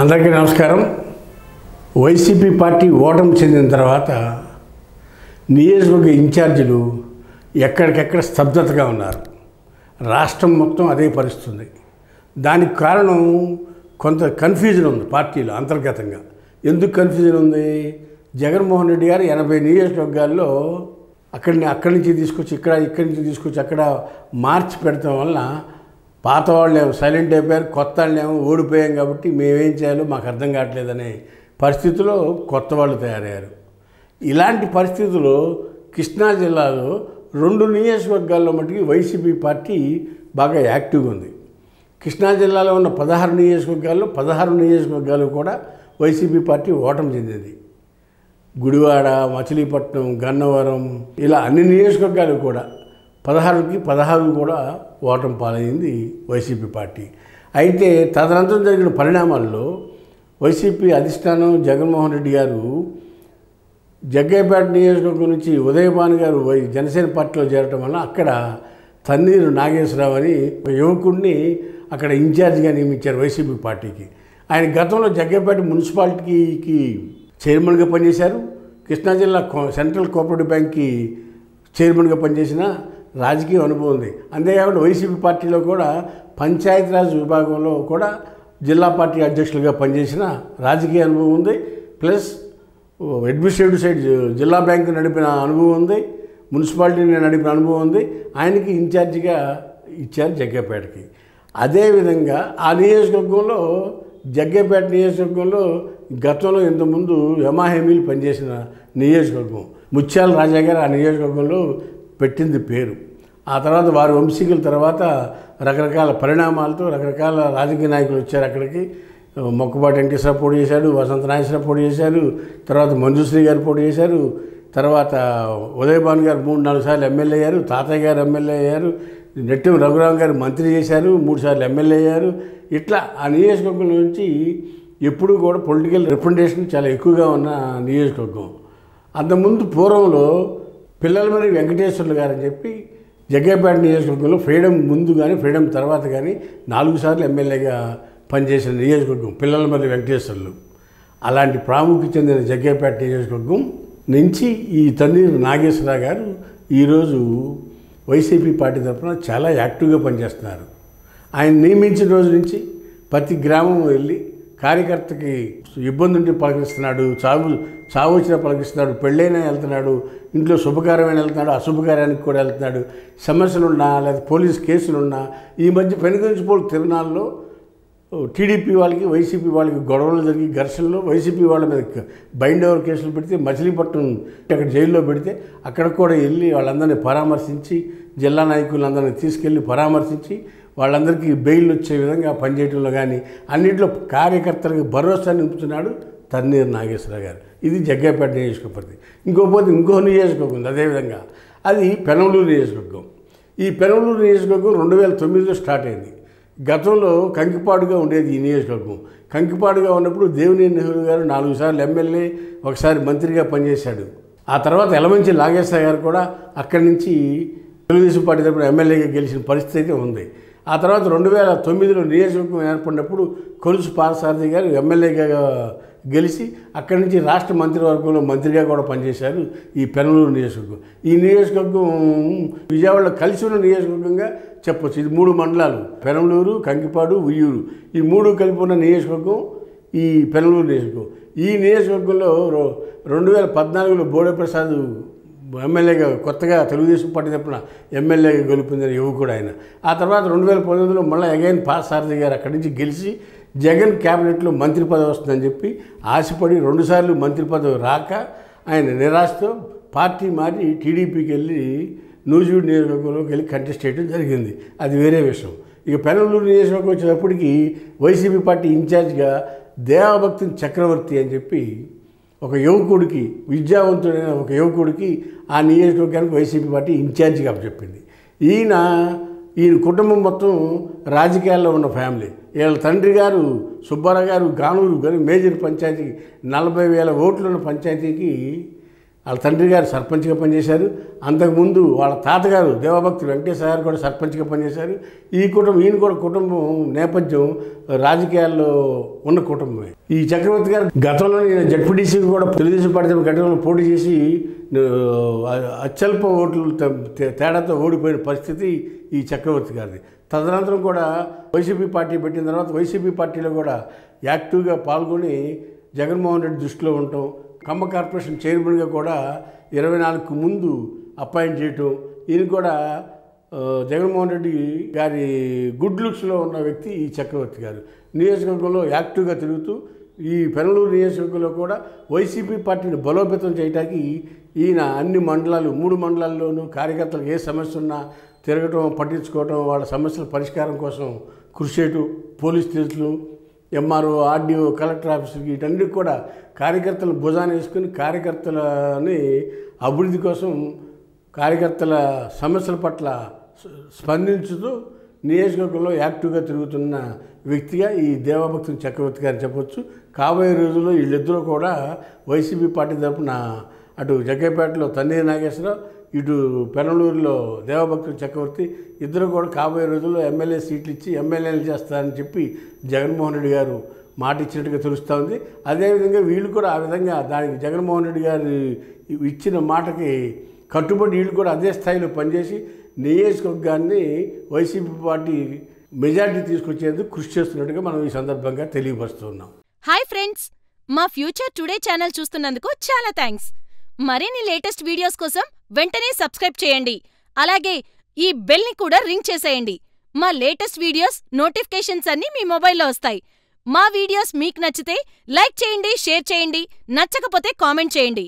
అందరికీ నమస్కారం. YCP party ఓటమి చెందిన తర్వాత నియోజకవర్గ ఇన్ఛార్జీలు ఎక్కడికెక్కడ స్తబ్దతగా ఉన్నారు. రాష్ట్రం మొత్తం అదే పరిస్థితుంది. దానికి కారణం కొంత కన్ఫ్యూజన్ ఉంది పార్టీలో అంతర్గతంగా. ఎందుకు కన్ఫ్యూజన్ ఉంది? జగన్మోహన్ రెడ్డి గారు 80 నియోజకవర్గాల్లో అక్కడి నుంచి తీసుకొచ్చి ఇక్కడి నుంచి తీసుకొచ్చి అక్కడ మార్చి పెడతాం వల్ల పాత వాళ్ళేమో సైలెంట్ అయిపోయారు, కొత్త వాళ్ళేమో ఓడిపోయాం కాబట్టి మేమేం చేయాలో మాకు అర్థం కావట్లేదనే పరిస్థితిలో కొత్త వాళ్ళు తయారయ్యారు. ఇలాంటి పరిస్థితుల్లో కృష్ణా జిల్లాలో 2 నియోజకవర్గాల్లో మటుకు వైసీపీ పార్టీ బాగా యాక్టివ్గా ఉంది. కృష్ణా జిల్లాలో ఉన్న 16 నియోజకవర్గాల్లో 16 నియోజకవర్గాలు కూడా వైసీపీ పార్టీ ఓటమి చెందింది. గుడివాడ, మచిలీపట్నం, గన్నవరం ఇలా అన్ని నియోజకవర్గాలు కూడా 16కి 16 కూడా ఓటమి పాలైంది వైసీపీ పార్టీ. అయితే తదనంతరం జరిగిన పరిణామాల్లో వైసీపీ అధిష్టానం జగన్మోహన్ రెడ్డి గారు జగ్గయ్యపేట నియోజకవర్గం నుంచి ఉదయభాను గారు జనసేన పార్టీలో చేరటం వల్ల అక్కడ తన్నీరు నాగేశ్వరరావు అని యువకుడిని అక్కడ ఇన్ఛార్జిగా నియమించారు వైసీపీ పార్టీకి. ఆయన గతంలో జగ్గయ్యపేట మున్సిపాలిటీకి చైర్మన్గా పనిచేశారు. కృష్ణా జిల్లా సెంట్రల్ కోఆపరేటివ్ బ్యాంక్కి చైర్మన్గా పనిచేసిన రాజకీయ అనుభవం ఉంది. అంతేకాకుండా వైసీపీ పార్టీలో కూడా పంచాయతీరాజ్ విభాగంలో కూడా జిల్లా పార్టీ అధ్యక్షులుగా పనిచేసిన రాజకీయ అనుభవం ఉంది. ప్లస్ అడ్మినిస్ట్రేటివ్ సైడ్ జిల్లా బ్యాంకు నడిపిన అనుభవం ఉంది, మున్సిపాలిటీని నడిపిన అనుభవం ఉంది. ఆయనకి ఇన్ఛార్జిగా ఇచ్చారు జగ్గయ్యపేటకి. అదేవిధంగా ఆ నియోజకవర్గంలో జగ్గయ్యపేట నియోజకవర్గంలో గతంలో ఇంతకుముందు యమాహేమీలు పనిచేసిన నియోజకవర్గం ముత్యాల రాజా గారు ఆ నియోజకవర్గంలో పెట్టింది పేరు. ఆ తర్వాత వారి వంశీకుల తర్వాత రకరకాల పరిణామాలతో రకరకాల రాజకీయ నాయకులు వచ్చారు అక్కడికి. మొక్కపాటి వెంకటేశ్వర పోటీ చేశాడు, వసంత నాగేశ్వర పోటీ చేశారు, తర్వాత మంజుశ్రీ గారు పోటీ చేశారు, తర్వాత ఉదయభాను గారు 3-4 సార్లు ఎమ్మెల్యే అయ్యారు, తాతయ్య గారు ఎమ్మెల్యే అయ్యారు, నెట్టెం రఘురామ్ గారు మంత్రి చేశారు, 3 సార్లు ఎమ్మెల్యే అయ్యారు. ఇట్లా ఆ నియోజకవర్గం నుంచి ఎప్పుడూ కూడా పొలిటికల్ రిప్రజెంటేషన్ చాలా ఎక్కువగా ఉన్న నియోజకవర్గం. అంతకుముందు పూర్వంలో పిల్లలమర్రి వెంకటేశ్వర్లు గారు అని చెప్పి జగ్గయ్యపేట నియోజకవర్గంలో ఫ్రీడమ్ ముందు కానీ ఫ్రీడమ్ తర్వాత కానీ 4 సార్లు ఎమ్మెల్యేగా పనిచేసిన నియోజకవర్గం పిల్లలమర్రి వెంకటేశ్వర్లు. అలాంటి ప్రాముఖ్యత చెందిన జగ్గయ్యపేట నియోజకవర్గం నుంచి ఈ తన్నీరు నాగేశ్వరరావు గారు ఈరోజు వైసీపీ పార్టీ తరఫున చాలా యాక్టివ్గా పనిచేస్తున్నారు. ఆయన నియమించిన రోజు నుంచి ప్రతి గ్రామం వెళ్ళి కార్యకర్తకి ఇబ్బంది ఉంటే పలకరిస్తున్నాడు, చావు వచ్చినా పలకరిస్తున్నాడు, పెళ్ళైనా వెళ్తున్నాడు, ఇంట్లో శుభకార్యమైన వెళ్తున్నాడు, అశుభకార్యానికి కూడా వెళ్తున్నాడు, సమస్యలున్నా లేదా పోలీస్ కేసులున్నా. ఈ మధ్య పెనుగంచిపోలు తిరునాళ్ళలో టీడీపీ వాళ్ళకి వైసీపీ వాళ్ళకి గొడవలు జరిగి ఘర్షణలో వైసీపీ వాళ్ళ మీద బైండ్ ఓవర్ కేసులు పెడితే మచిలీపట్నం అక్కడ జైల్లో పెడితే అక్కడ కూడా వెళ్ళి వాళ్ళందరినీ పరామర్శించి జిల్లా నాయకులందరినీ తీసుకెళ్ళి పరామర్శించి వాళ్ళందరికీ బెయిల్ వచ్చే విధంగా పనిచేయడంలో కానీ అన్నింటిలో కార్యకర్తలకు భరోసా నింపుతున్నాడు తన్నీరు నాగేశ్వరరావు గారు. ఇది జగ్గయ్యపేట నియోజకవర్గం. ఇంకో నియోజకవర్గం ఉంది అదేవిధంగా, అది పెనమలూరు నియోజకవర్గం. ఈ పెనమలూరు నియోజకవర్గం 2009లో స్టార్ట్ అయింది. గతంలో కంకిపాడుగా ఉండేది ఈ నియోజకవర్గం. కంకిపాడుగా ఉన్నప్పుడు దేవినేని నెహ్రూ గారు 4 సార్లు ఎమ్మెల్యే, ఒకసారి మంత్రిగా పనిచేశాడు. ఆ తర్వాత యలమంచి నాగేశ్వర గారు కూడా అక్కడి నుంచి తెలుగుదేశం పార్టీ తరపున ఎమ్మెల్యేగా గెలిచిన పరిస్థితి అయితే ఉంది. ఆ తర్వాత 2009లో నియోజకవర్గం ఏర్పడినప్పుడు కొలుసు పార్థసారథి గారు ఎమ్మెల్యేగా గెలిచి అక్కడి నుంచి రాష్ట్ర మంత్రివర్గంలో మంత్రిగా కూడా పనిచేశారు ఈ పెనమలూరు నియోజకవర్గం. ఈ నియోజకవర్గం విజయవాడలో కలిసి ఉన్న నియోజకవర్గంగా చెప్పొచ్చు. ఇది 3 మండలాలు, పెనమలూరు, కంకిపాడు, ఉయ్యూరు, ఈ 3 కలిపి ఉన్న నియోజకవర్గం ఈ పెనమలూరు నియోజకవర్గం. ఈ నియోజకవర్గంలో 2014లో బోడేప్రసాద్ ఎమ్మెల్యేగా కొత్తగా తెలుగుదేశం పార్టీ తరపున ఎమ్మెల్యేగా గెలుపొందిన యువకుడు ఆయన. ఆ తర్వాత 2019లో మళ్ళీ అగైన్ పార్థసారథి గారు అక్కడి నుంచి గెలిచి జగన్ క్యాబినెట్లో మంత్రి పదవి వస్తుందని చెప్పి ఆశపడి 2 సార్లు మంత్రి పదవి రాక ఆయన నిరాశతో పార్టీ మారి టీడీపీకి వెళ్ళి నూజివీడు నియోజకవర్గంలోకి వెళ్ళి కంటెస్ట్ చేయడం జరిగింది. అది వేరే విషయం. ఇక పెనమలూరు నియోజకవర్గం వచ్చేటప్పటికి వైసీపీ పార్టీ ఇన్ఛార్జిగా దేవభక్తిని చక్రవర్తి అని చెప్పి ఒక యువకుడికి, విద్యావంతుడైన ఒక యువకుడికి ఆ నియోజకవర్గానికి వైసీపీ పార్టీ ఇన్ఛార్జిగా చెప్పింది. ఈయన కుటుంబం మొత్తం రాజకీయాల్లో ఉన్న ఫ్యామిలీ. వీళ్ళ తండ్రి గారు సుబ్బారావు గారు గానూరు కానీ మేజర్ పంచాయతీకి 40,000 ఓట్లున్న పంచాయతీకి వాళ్ళ తండ్రి గారు సర్పంచ్గా పనిచేశారు. అంతకుముందు వాళ్ళ తాతగారు దేవభక్తి వెంకటేశ్వర గారు కూడా సర్పంచ్గా పనిచేశారు. ఈయన కూడా కుటుంబం నేపథ్యం రాజకీయాల్లో ఉన్న కుటుంబమే. ఈ చక్రవర్తి గారు గతంలో జడ్పీటీసీకి కూడా తెలుగుదేశం పార్టీ గతంలో పోటీ చేసి అత్యల్ప ఓట్లు తేడాతో ఓడిపోయిన పరిస్థితి ఈ చక్రవర్తి గారిది. తదనంతరం కూడా వైసీపీ పార్టీ పెట్టిన తర్వాత వైసీపీ పార్టీలో కూడా యాక్టివ్గా పాల్గొని జగన్మోహన్ రెడ్డి దృష్టిలో ఉండటం, ఖమ్మ కార్పొరేషన్ చైర్మన్గా కూడా 24కు ముందు అపాయింట్ చేయటం, ఈయన కూడా జగన్మోహన్ రెడ్డి గారి గుడ్ లుక్స్లో ఉన్న వ్యక్తి ఈ చక్రవర్తి గారు. నియోజకవర్గంలో యాక్టివ్గా తిరుగుతూ ఈ పెనలూరు నియోజకవర్గంలో కూడా వైసీపీ పార్టీని బలోపేతం చేయడానికి ఈయన అన్ని మండలాలు 3 మండలాల్లోనూ కార్యకర్తలకు ఏ సమస్య ఉన్నా తిరగటం, పట్టించుకోవటం, వాళ్ళ సమస్యల పరిష్కారం కోసం కృషి చేయటం, పోలీస్ స్టేషన్లు, ఎంఆర్ఓ, ఆర్డీఓ, కలెక్టర్ ఆఫీసులకి వీటన్నిటికి కూడా కార్యకర్తలు భుజాన్ని వేసుకుని కార్యకర్తలని అభివృద్ధి కోసం కార్యకర్తల సమస్యల పట్ల స్పందించుతూ నియోజకవర్గంలో యాక్టివ్గా తిరుగుతున్న వ్యక్తిగా ఈ దేవభక్తుని చక్రవర్తి గారిని చెప్పొచ్చు. కాబోయే రోజుల్లో వీళ్ళిద్దరూ కూడా వైసీపీ పార్టీ తరఫున అటు జగ్గైపేటలో తన్నీరు నాగేశ్వరరావు, ఇటు పెనలూరులో దేవభక్తుని చక్రవర్తి ఇద్దరు కూడా కాబోయే రోజుల్లో ఎమ్మెల్యే సీట్లు ఇచ్చి ఎమ్మెల్యేలు చేస్తారని చెప్పి జగన్మోహన్ రెడ్డి గారు మాట ఇచ్చినట్టుగా తెలుస్తూ ఉంది. అదేవిధంగా వీళ్ళు కూడా ఆ విధంగా దానికి జగన్మోహన్ రెడ్డి గారు ఇచ్చిన మాటకి కట్టుబడి వీళ్ళు కూడా అదే స్థాయిలో పనిచేసి నియోజకవర్గాన్ని వైసీపీ పార్టీ మెజారిటీ తీసుకొచ్చేందుకు కృషి చేస్తున్నట్టుగా మనం ఈ సందర్భంగా తెలియపరుస్తున్నాం. హాయ్ ఫ్రెండ్స్, మా ఫ్యూచర్ టుడే ఛానల్ చూస్తున్నందుకు చాలా థ్యాంక్స్. మరిన్ని లేటెస్ట్ వీడియోస్ కోసం వెంటనే సబ్స్క్రైబ్ చేయండి. అలాగే ఈ బెల్ని కూడా రింగ్ చేసేయండి. మా లేటెస్ట్ వీడియోస్ నోటిఫికేషన్స్ అన్నీ మీ మొబైల్లో వస్తాయి. మా వీడియోస్ మీకు నచ్చితే లైక్ చేయండి, షేర్ చేయండి, నచ్చకపోతే కామెంట్ చేయండి.